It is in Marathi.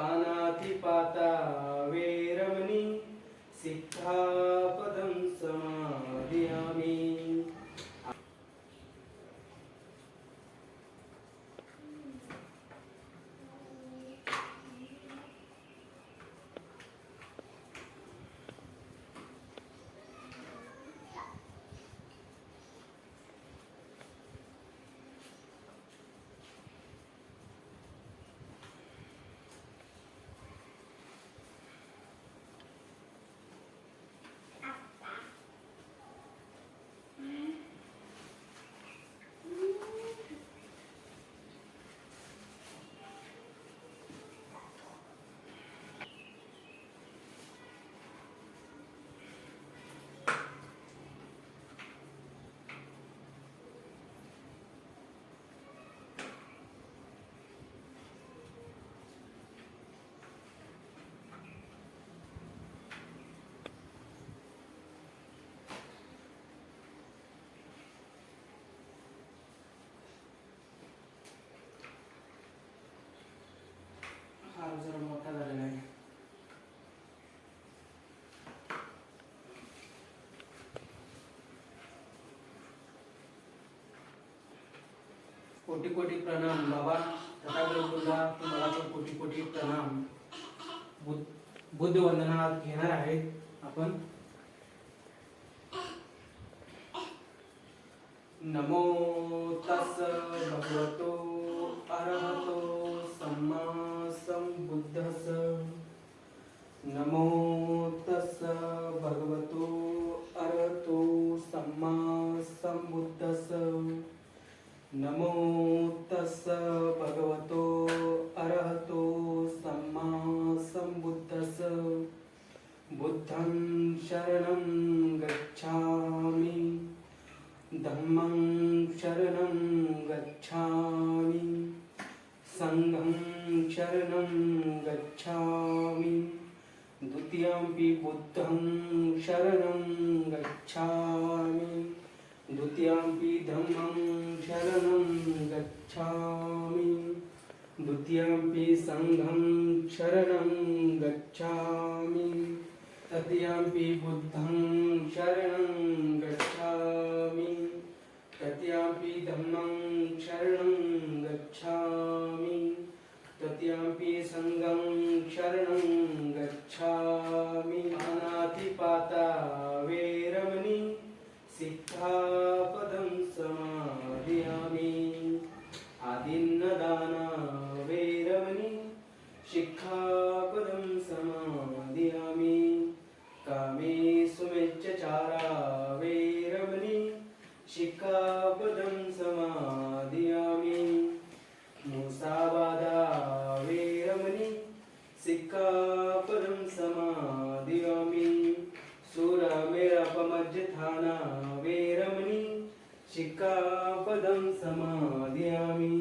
पानातिपाता वेरमणि सिक्खापदं समादयामि। हार जरा मोठा झालेला आहे. कोटी कोटी प्रणाम बाबा तथागतला, तुम्हाला तर कोटी कोटी प्रणाम. बुद्ध वंदना घेणार आहे आपण. नमो तस् भगवतो अरहतो सम्मा संबुद्धस्स. नमो तस् भगवतो अरहतो सम्मा संबुद्धस्स. नमो तस् भगवतो अरहतो सम्मा संबुद्धस्स. बुद्धं शरणं गच्छामि, धम्मं शरणं गच्छामि, संघं शरणं गच्छामि, द्वितीयंपि बुद्धं शरणं गच्छामि, द्वितीयंपि धम्मं शरणं गच्छामि, द्वितीयंपि संघं शरणं गच्छामि, तृतीयंपि बुद्धं शरणं गच्छामि, तृतीयंपि धम्मं शरणं गच्छामि, तृतीयंपि संघं शरणं गच्छामि. पानातिपाता वेरमणि सिक्खापदं समादयामि. आदिन्नदाना वेरमणि सिक्खापदं समादयामि. कामेषु मिच्छाचारा वेरमणि सिक्खापदं समादयामि. मुसावादा वेरमणि सिक्खापदं समादयामि. सुरामेरपमज्जथाना वेरमणि सिक्खापदं समादयामि.